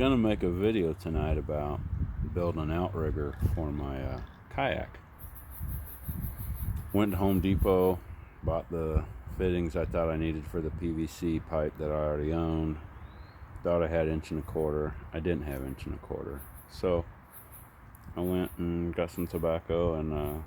gonna make a video tonight about building an outrigger for my kayak. Went to Home Depot, bought the fittings I thought I needed for the PVC pipe that I already owned. Thought I had 1.25 inch. I didn't have 1.25 inch, so I went and got some tobacco and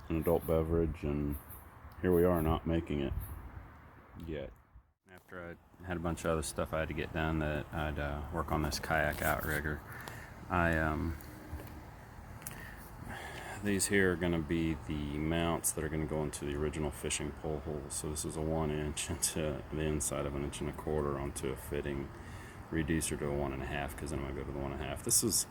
an adult beverage, and here we are, not making it yet. After I had a bunch of other stuff I had to get done, that I'd work on this kayak outrigger. These here are going to be the mounts that are going to go into the original fishing pole hole. So this is a 1 inch into the inside of 1.25 inch onto a fitting, reducer to a 1.5, because then I'm going to go to the 1.5.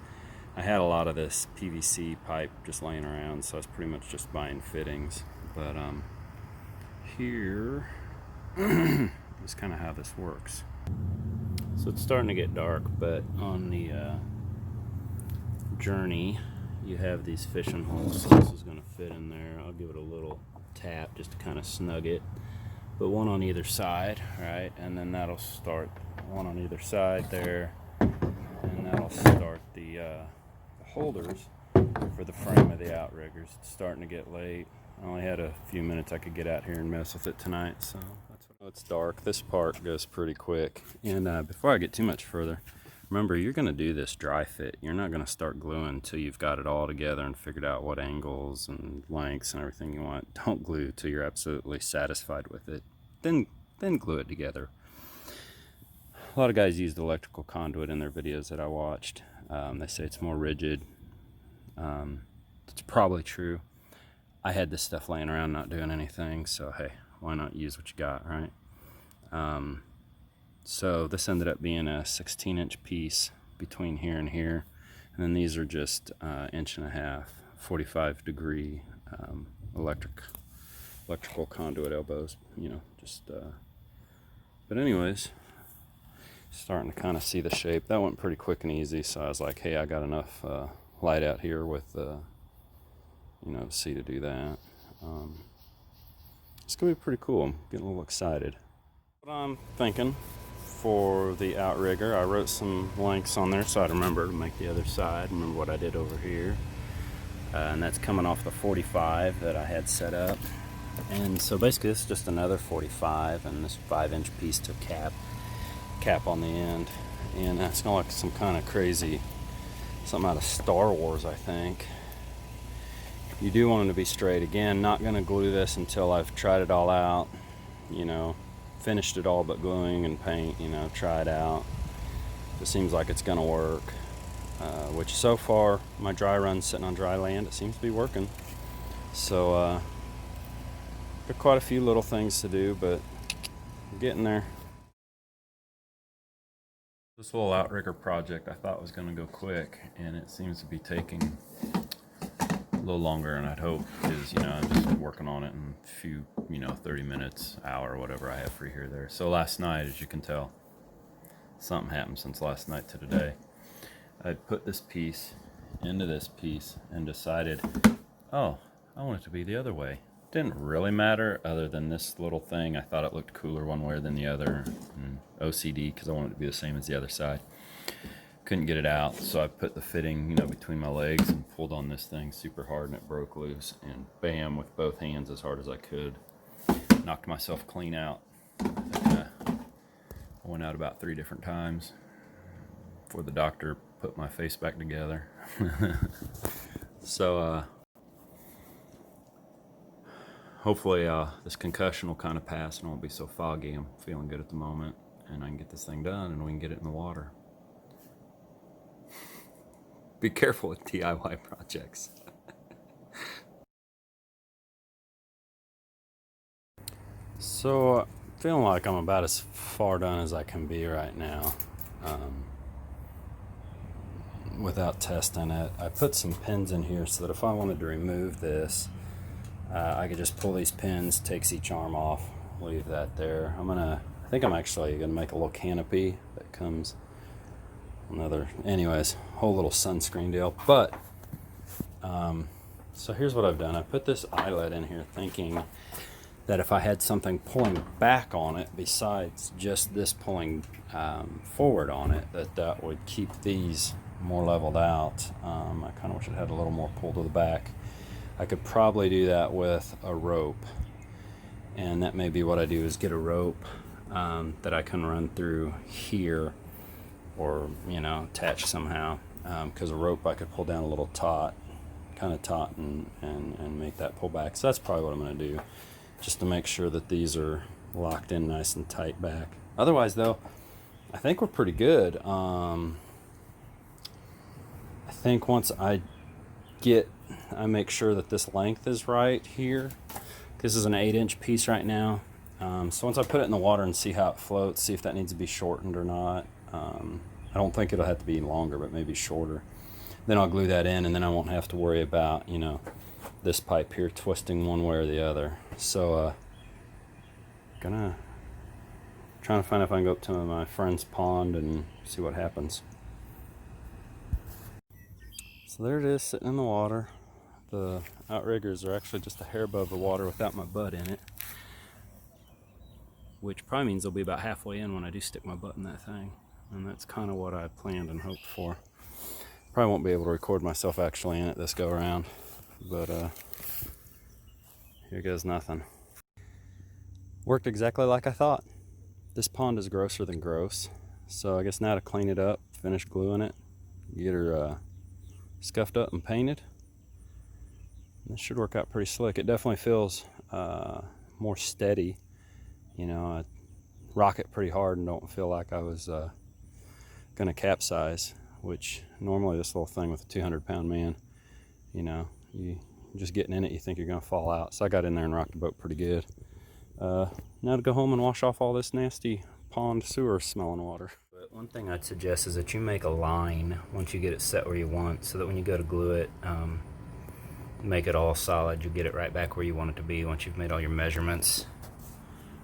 I had a lot of this PVC pipe just laying around, so I was pretty much just buying fittings. But here is kind of how this works. So it's starting to get dark, but on the Journey you have these fishing holes, so this is going to fit in there. I'll give it a little tap just to kind of snug it, but one on either side, right? And then that'll start one on either side there, and that'll start the holders for the frame of the outriggers. It's starting to get late. I only had a few minutes I could get out here and mess with it tonight, so that's what. It's dark. This part goes pretty quick. And before I get too much further, remember, you're going to do this dry fit. You're not going to start gluing until you've got it all together and figured out what angles and lengths and everything you want. Don't glue till you're absolutely satisfied with it. Then glue it together. A lot of guys use the electrical conduit in their videos that I watched. They say it's more rigid. It's probably true. I had this stuff laying around not doing anything, so hey, why not use what you got, right? So this ended up being a 16-inch piece between here and here, and then these are just 1.5 inch, 45 degree electrical conduit elbows, but anyways, starting to kind of see the shape. That went pretty quick and easy, so I was like, hey, I got enough light out here with to see to do that. It's gonna be pretty cool. I'm getting a little excited. What I'm thinking for the outrigger, I wrote some lengths on there so I'd remember to make the other side, remember what I did over here, and that's coming off the 45 that I had set up. And so basically this is just another 45, and this 5-inch piece to cap on the end, and it's gonna look some kind of crazy, something out of Star Wars, I think. You do want them to be straight. Again, not gonna glue this until I've tried it all out, finished it all but gluing and paint, try it out. It seems like it's gonna work, which so far my dry run's sitting on dry land. It seems to be working. So got quite a few little things to do, but I'm getting there. This little outrigger project I thought was gonna go quick, and it seems to be taking a little longer than I'd hope, because I'm just working on it in a few 30 minutes, hour, whatever I have free here there. So last night, as you can tell, something happened since last night to today. I'd put this piece into this piece and decided, oh, I want it to be the other way. Didn't really matter, other than this little thing. I thought it looked cooler one way than the other, and OCD, because I wanted it to be the same as the other side. Couldn't get it out, so I put the fitting between my legs and pulled on this thing super hard, and it broke loose, and bam, with both hands as hard as I could, knocked myself clean out. I think I went out about 3 different times before the doctor put my face back together. So hopefully this concussion will kind of pass and it won't be so foggy. I'm feeling good at the moment, and I can get this thing done and we can get it in the water. Be careful with DIY projects. So feeling like I'm about as far done as I can be right now, without testing it. I put some pins in here so that if I wanted to remove this, I could just pull these pins, takes each arm off, leave that there. I think I'm actually gonna make a little canopy that comes anyways, whole little sunscreen deal. But so here's what I've done. I put this eyelet in here thinking that if I had something pulling back on it besides just this pulling forward on it, that would keep these more leveled out. I kind of wish it had a little more pull to the back. I could probably do that with a rope, and that may be what I do, is get a rope that I can run through here, or attach somehow, because a rope I could pull down a little taut, and make that pull back. So that's probably what I'm going to do, just to make sure that these are locked in nice and tight back. Otherwise though, I think we're pretty good. I think once I make sure that this length is right here. This is an 8-inch piece right now. So once I put it in the water and see how it floats, see if that needs to be shortened or not. I don't think it'll have to be longer, but maybe shorter. Then I'll glue that in, and then I won't have to worry about, this pipe here twisting one way or the other. So trying to find if I can go up to my friend's pond and see what happens. So there it is, sitting in the water. The outriggers are actually just a hair above the water without my butt in it, which probably means they'll be about halfway in when I do stick my butt in that thing. And that's kind of what I planned and hoped for. Probably won't be able to record myself actually in it this go around, but here goes nothing. Worked exactly like I thought. This pond is grosser than gross, so I guess now to clean it up, finish gluing it, get her scuffed up and painted. This should work out pretty slick. It definitely feels more steady. I rock it pretty hard and don't feel like I was gonna capsize, which normally this little thing with a 200-pound man, you just getting in it, you think you're gonna fall out. So I got in there and rocked the boat pretty good. Now to go home and wash off all this nasty pond sewer smelling water. But one thing I'd suggest is that you make a line once you get it set where you want, so that when you go to glue it, make it all solid, you'll get it right back where you want it to be once you've made all your measurements.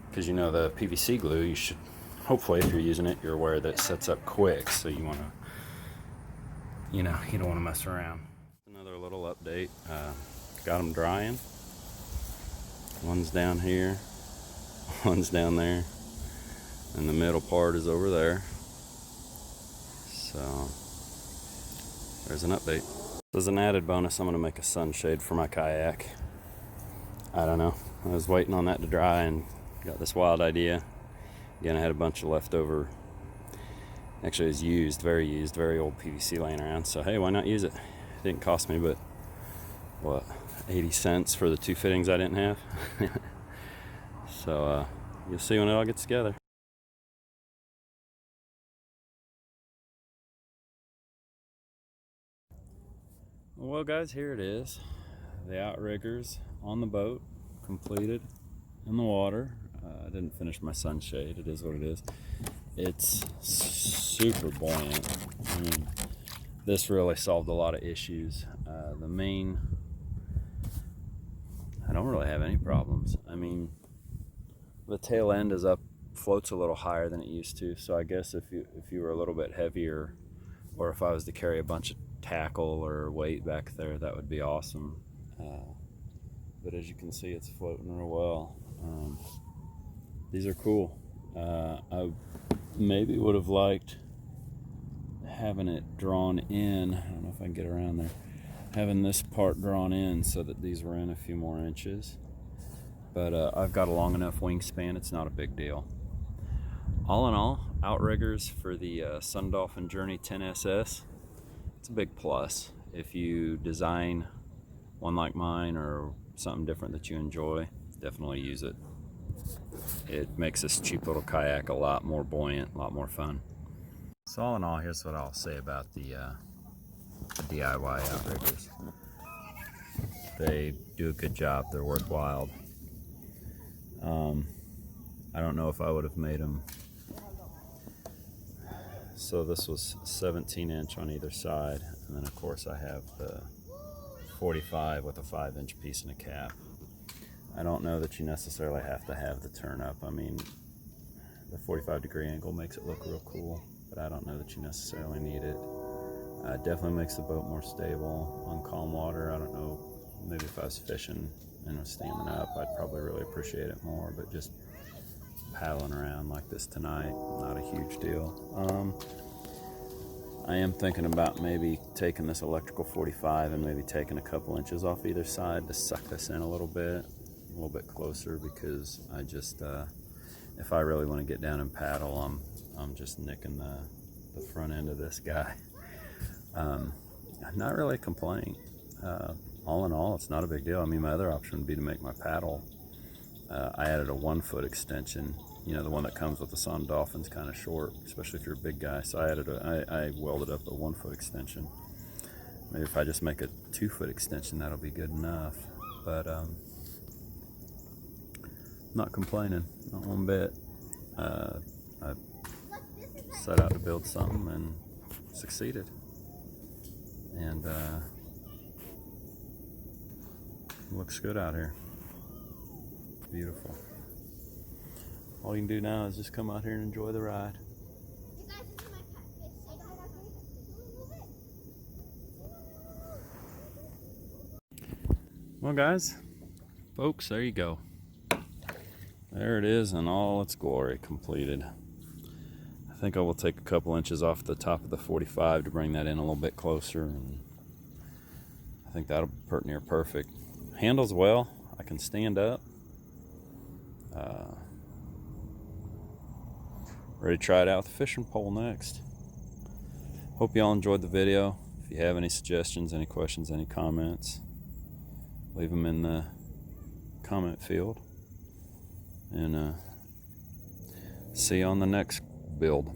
Because the PVC glue, you should, hopefully if you're using it, you're aware that it sets up quick, so you want to, you don't want to mess around. Another little update, got them drying. One's down here, one's down there, and the middle part is over there. So there's an update. As an added bonus, I'm going to make a sunshade for my kayak. I don't know, I was waiting on that to dry and got this wild idea. Again, I had a bunch of leftover, actually it was very old PVC laying around, so hey, why not use it? It didn't cost me but what, 80 cents for the 2 fittings I didn't have. So you'll see when it all gets together. Well guys, here it is, the outriggers on the boat, completed, in the water. I didn't finish my sunshade, it is what it is. It's super buoyant. I mean, this really solved a lot of issues. The main, I don't really have any problems. I mean, the tail end is up, floats a little higher than it used to, so I guess if you were a little bit heavier, or if I was to carry a bunch of tackle or weight back there, that would be awesome. But as you can see, it's floating real well. These are cool. I maybe would have liked having it drawn in. I don't know if I can get around there. Having this part drawn in so that these were in a few more inches. But I've got a long enough wingspan, it's not a big deal. All in all, outriggers for the SunDolphin Journey SS. It's a big plus. If you design one like mine or something different that you enjoy, definitely use it. It makes this cheap little kayak a lot more buoyant, a lot more fun. So all in all, here's what I'll say about the DIY outriggers. They do a good job, they're worthwhile. I don't know if I would have made them. So this was 17-inch on either side, and then of course I have the 45 with a 5-inch piece and a cap. I don't know that you necessarily have to have the turn up. I mean, the 45-degree angle makes it look real cool, but I don't know that you necessarily need it. It definitely makes the boat more stable on calm water. I don't know, maybe if I was fishing, and was standing up, I'd probably really appreciate it more. But just paddling around like this tonight, not a huge deal. I am thinking about maybe taking this electrical 45 and maybe taking a couple inches off either side to suck this in a little bit closer, because I just if I really want to get down and paddle, I'm just nicking the front end of this guy. I'm not really complaining. All in all, it's not a big deal. I mean, my other option would be to make my paddle. I added a 1 foot extension. You know, the one that comes with the SunDolphin's kind of short, especially if you're a big guy. So I welded up a 1 foot extension. Maybe if I just make a 2 foot extension, that'll be good enough. But not complaining, not one bit. I set out to build something and succeeded. And looks good out here. Beautiful. All you can do now is just come out here and enjoy the ride. Well, guys, folks, there you go. There it is in all its glory, completed. I think I will take a couple inches off the top of the 45 to bring that in a little bit closer, and I think that'll be pretty near perfect. Handles well. I can stand up. Ready to try it out with a fishing pole next. Hope y'all enjoyed the video. If you have any suggestions, any questions, any comments, leave them in the comment field. And see you on the next build.